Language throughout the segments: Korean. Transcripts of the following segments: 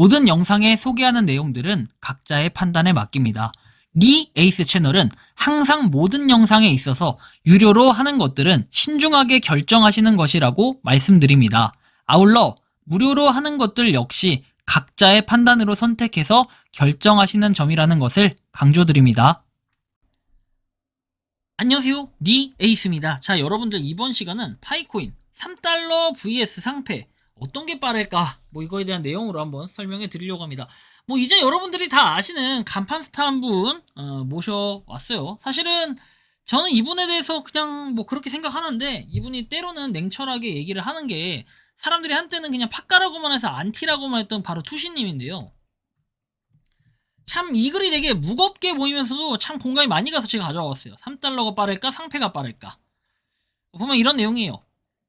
모든 영상에 소개하는 내용들은 각자의 판단에 맡깁니다. 리 에이스 채널은 항상 모든 영상에 있어서 유료로 하는 것들은 신중하게 결정하시는 것이라고 말씀드립니다. 아울러 무료로 하는 것들 역시 각자의 판단으로 선택해서 결정하시는 점이라는 것을 강조드립니다. 안녕하세요, 리 에이스입니다. 자, 여러분들 이번 시간은 파이코인 3달러 vs 상패 어떤 게 빠를까? 이거에 대한 내용으로 한번 설명해 드리려고 합니다. 이제 여러분들이 다 아시는 간판 스타 한 분 모셔왔어요. 사실은 저는 이분에 대해서 그냥 그렇게 생각하는데, 이분이 때로는 냉철하게 얘기를 하는 게 사람들이 한때는 그냥 팟가라고만 해서 안티라고만 했던 바로 투시님인데요. 참 이 글이 되게 무겁게 보이면서도 참 공감이 많이 가서 제가 가져왔어요. 3달러가 빠를까 상패가 빠를까. 보면 이런 내용이에요.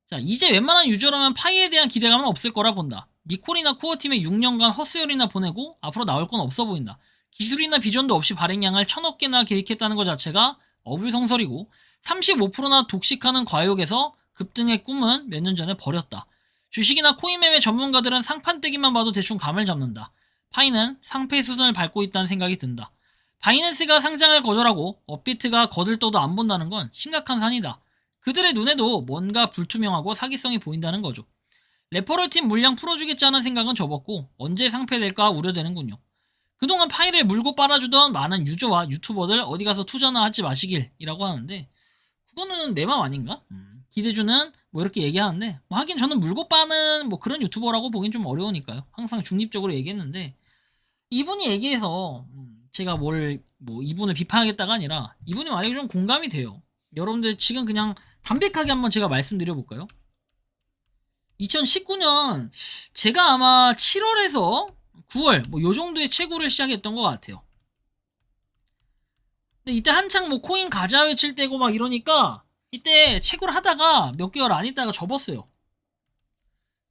자, 이제 웬만한 유저라면 파이에 대한 기대감은 없을 거라 본다. 니콜이나 코어팀에 6년간 헛스열이나 보내고 앞으로 나올 건 없어 보인다. 기술이나 비전도 없이 발행량을 1000억 개나 계획했다는 것 자체가 어불성설이고, 35%나 독식하는 과욕에서 급등의 꿈은 몇 년 전에 버렸다. 주식이나 코인 매매 전문가들은 상판 떼기만 봐도 대충 감을 잡는다. 파이는 상패 수준을 밟고 있다는 생각이 든다. 바이낸스가 상장을 거절하고 업비트가 거들떠도 안 본다는 건 심각한 산이다. 그들의 눈에도 뭔가 불투명하고 사기성이 보인다는 거죠. 레퍼럴팀 물량 풀어주겠자는 생각은 접었고 언제 상패될까 우려되는군요. 그동안 파이를 물고 빨아주던 많은 유저와 유튜버들 어디 가서 투자나 하지 마시길 이라고 하는데, 그거는 내 맘 아닌가? 기대주는 이렇게 얘기하는데, 하긴 저는 물고 빠는 그런 유튜버라고 보긴 좀 어려우니까요. 항상 중립적으로 얘기했는데, 이분이 얘기해서 제가 이분을 비판하겠다가 아니라 이분이 말이 좀 공감이 돼요. 여러분들 지금 그냥 담백하게 한번 제가 말씀드려볼까요? 2019년 제가 아마 7월에서 9월 요 정도의 채굴을 시작했던 것 같아요. 근데 이때 한창 코인 가자 외칠 때고 이러니까 이때 채굴 하다가 몇 개월 안 있다가 접었어요.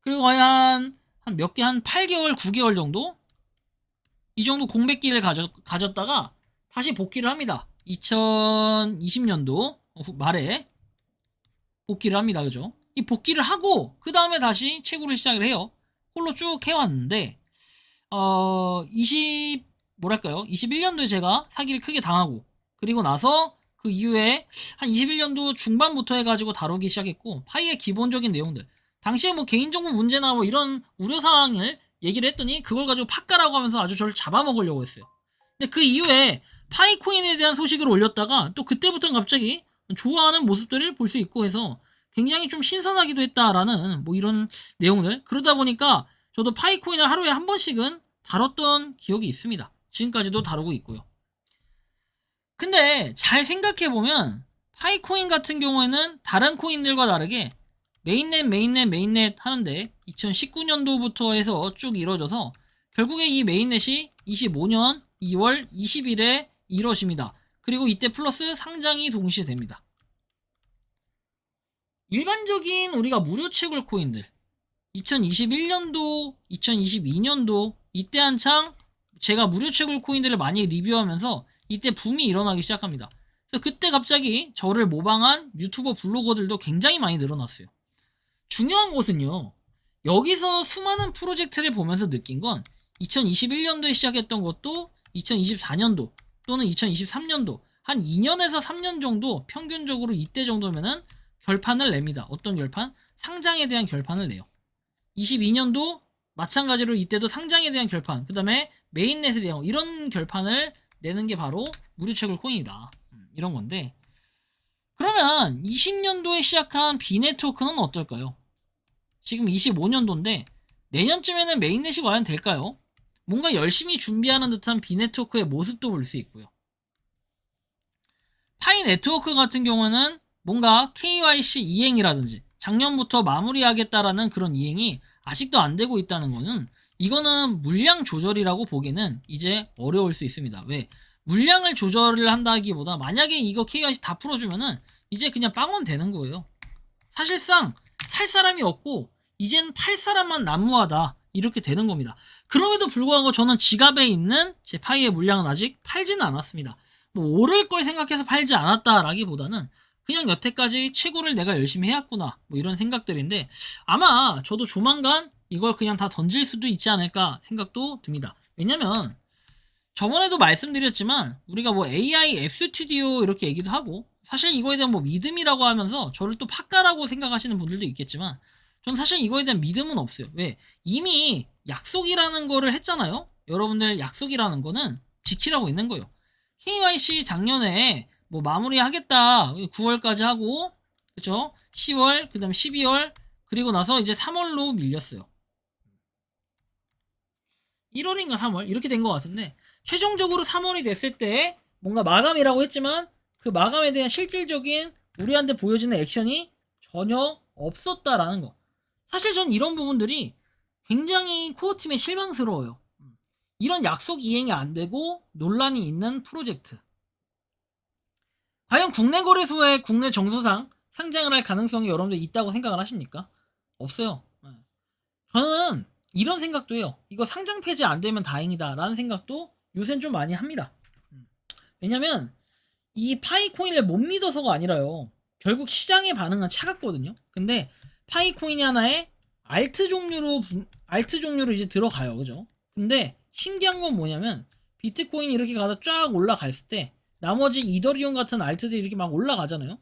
그리고 거의 한 8개월 9개월 정도 이 정도 공백기를 가졌다가 다시 복귀를 합니다. 2020년도 말에 복귀를 합니다. 그죠? 이 복귀를 하고 그 다음에 다시 채굴을 시작을 해요. 홀로 쭉 해왔는데 21년도에 제가 사기를 크게 당하고, 그리고 나서 그 이후에 한 21년도 중반부터 해가지고 다루기 시작했고, 파이의 기본적인 내용들, 당시에 개인정보 문제나 이런 우려사항을 얘기를 했더니 그걸 가지고 팟가라고 하면서 아주 저를 잡아먹으려고 했어요. 근데 그 이후에 파이코인에 대한 소식을 올렸다가 또 그때부터는 갑자기 좋아하는 모습들을 볼 수 있고 해서 굉장히 좀 신선하기도 했다라는 이런 내용들. 그러다 보니까 저도 파이코인을 하루에 한 번씩은 다뤘던 기억이 있습니다. 지금까지도 다루고 있고요. 근데 잘 생각해보면 파이코인 같은 경우에는 다른 코인들과 다르게 메인넷 하는데 2019년도부터 해서 쭉 이루어져서 결국에 이 메인넷이 25년 2월 20일에 이루어집니다. 그리고 이때 플러스 상장이 동시에 됩니다. 일반적인 우리가 무료 채굴 코인들 2021년도 2022년도 이때 한창 제가 무료 채굴 코인들을 많이 리뷰하면서 이때 붐이 일어나기 시작합니다. 그래서 그때 갑자기 저를 모방한 유튜버 블로거들도 굉장히 많이 늘어났어요. 중요한 것은요, 여기서 수많은 프로젝트를 보면서 느낀 건 2021년도에 시작했던 것도 2024년도 또는 2023년도 한 2년에서 3년 정도 평균적으로 이때 정도면은 결판을 냅니다. 어떤 결판? 상장에 대한 결판을 내요. 22년도 마찬가지로 이때도 상장에 대한 결판, 그 다음에 메인넷에 대한 이런 결판을 내는 게 바로 무료 채굴 코인이다. 이런 건데, 그러면 20년도에 시작한 비네트워크는 어떨까요? 지금 25년도인데 내년쯤에는 메인넷이 과연 될까요? 뭔가 열심히 준비하는 듯한 비네트워크의 모습도 볼 수 있고요. 파이 네트워크 같은 경우는 뭔가 KYC 이행이라든지 작년부터 마무리하겠다라는 그런 이행이 아직도 안 되고 있다는 거는, 이거는 물량 조절이라고 보기에는 이제 어려울 수 있습니다. 왜? 물량을 조절을 한다기보다 만약에 이거 KYC 다 풀어주면은 이제 그냥 빵원 되는 거예요. 사실상 살 사람이 없고 이젠 팔 사람만 난무하다, 이렇게 되는 겁니다. 그럼에도 불구하고 저는 지갑에 있는 제 파이의 물량은 아직 팔지는 않았습니다. 오를 걸 생각해서 팔지 않았다라기보다는 그냥 여태까지 채굴을 내가 열심히 해왔구나 이런 생각들인데, 아마 저도 조만간 이걸 그냥 다 던질 수도 있지 않을까 생각도 듭니다. 왜냐면 저번에도 말씀드렸지만 우리가 뭐 AI 앱 스튜디오 이렇게 얘기도 하고 사실 이거에 대한 뭐 믿음이라고 하면서 저를 또 팍가라고 생각하시는 분들도 있겠지만 전 사실 이거에 대한 믿음은 없어요. 왜? 이미 약속이라는 거를 했잖아요. 여러분들 약속이라는 거는 지키라고 있는 거예요. KYC 작년에 뭐 마무리하겠다 9월까지 하고 그쵸? 10월 그 다음에 12월 그리고 나서 이제 3월로 밀렸어요. 1월인가 3월 이렇게 된 것 같은데 최종적으로 3월이 됐을 때 뭔가 마감이라고 했지만 그 마감에 대한 실질적인 우리한테 보여지는 액션이 전혀 없었다라는 거. 사실 전 이런 부분들이 굉장히 코어팀에 실망스러워요. 이런 약속 이행이 안 되고 논란이 있는 프로젝트. 과연 국내 거래소에 국내 정서상 상장을 할 가능성이 여러분들 있다고 생각을 하십니까? 없어요. 저는 이런 생각도 해요. 이거 상장 폐지 안 되면 다행이다 라는 생각도 요새는 좀 많이 합니다. 왜냐면 이 파이코인을 못 믿어서가 아니라요. 결국 시장의 반응은 차갑거든요. 근데 파이코인이 하나의 알트 종류로 이제 들어가요. 그죠? 근데 신기한 건 뭐냐면 비트코인이 이렇게 가다 쫙 올라갔을 때 나머지 이더리움 같은 알트들이 이렇게 막 올라가잖아요.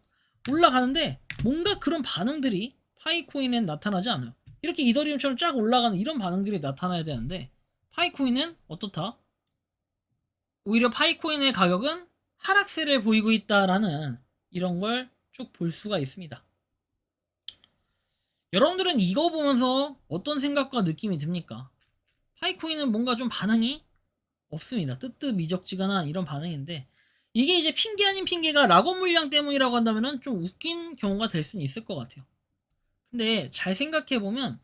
올라가는데 뭔가 그런 반응들이 파이코인엔 나타나지 않아요. 이렇게 이더리움처럼 쫙 올라가는 이런 반응들이 나타나야 되는데 파이코인은 어떻다? 오히려 파이코인의 가격은 하락세를 보이고 있다라는 이런 걸 쭉 볼 수가 있습니다. 여러분들은 이거 보면서 어떤 생각과 느낌이 듭니까? 파이코인은 뭔가 좀 반응이 없습니다. 뜨뜻미적지근한 이런 반응인데 이게 이제 핑계 아닌 핑계가 락업 물량 때문이라고 한다면 좀 웃긴 경우가 될 수는 있을 것 같아요. 근데 잘 생각해보면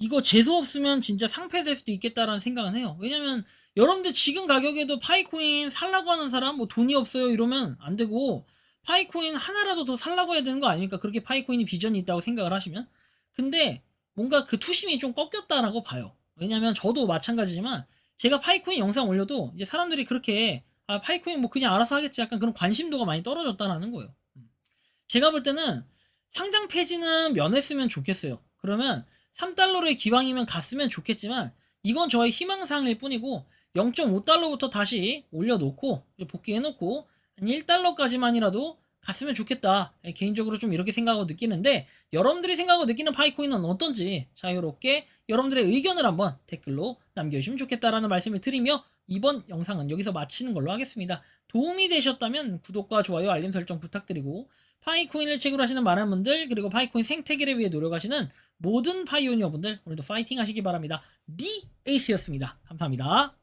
이거 재수 없으면 진짜 상폐될 수도 있겠다라는 생각은 해요. 왜냐면 여러분들 지금 가격에도 파이코인 살라고 하는 사람 뭐 돈이 없어요 이러면 안 되고 파이코인 하나라도 더 살라고 해야 되는 거 아닙니까? 그렇게 파이코인이 비전이 있다고 생각을 하시면. 근데 뭔가 그 투심이 좀 꺾였다라고 봐요. 왜냐면 저도 마찬가지지만 제가 파이코인 영상 올려도 이제 사람들이 그렇게 아 파이코인 뭐 그냥 알아서 하겠지 약간 그런 관심도가 많이 떨어졌다라는 거예요. 제가 볼 때는 상장 폐지는 면했으면 좋겠어요. 그러면 3달러를 기왕이면 갔으면 좋겠지만 이건 저의 희망사항일 뿐이고 0.5달러부터 다시 올려놓고 복귀해놓고 한 1달러까지만이라도 갔으면 좋겠다. 개인적으로 좀 이렇게 생각하고 느끼는데 여러분들이 생각하고 느끼는 파이코인은 어떤지 자유롭게 여러분들의 의견을 한번 댓글로 남겨주시면 좋겠다라는 말씀을 드리며 이번 영상은 여기서 마치는 걸로 하겠습니다. 도움이 되셨다면 구독과 좋아요 알림 설정 부탁드리고 파이코인을 책으로 하시는 많은 분들 그리고 파이코인 생태계를 위해 노력하시는 모든 파이오니어분들 오늘도 파이팅 하시기 바랍니다. 리 에이스였습니다. 감사합니다.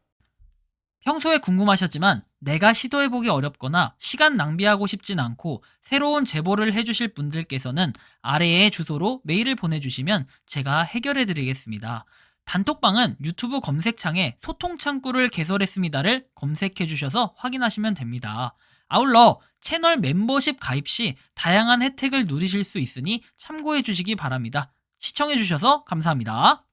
평소에 궁금하셨지만 내가 시도해보기 어렵거나 시간 낭비하고 싶진 않고 새로운 제보를 해주실 분들께서는 아래의 주소로 메일을 보내주시면 제가 해결해드리겠습니다. 단톡방은 유튜브 검색창에 소통창구를 개설했습니다를 검색해주셔서 확인하시면 됩니다. 아울러 채널 멤버십 가입 시 다양한 혜택을 누리실 수 있으니 참고해주시기 바랍니다. 시청해주셔서 감사합니다.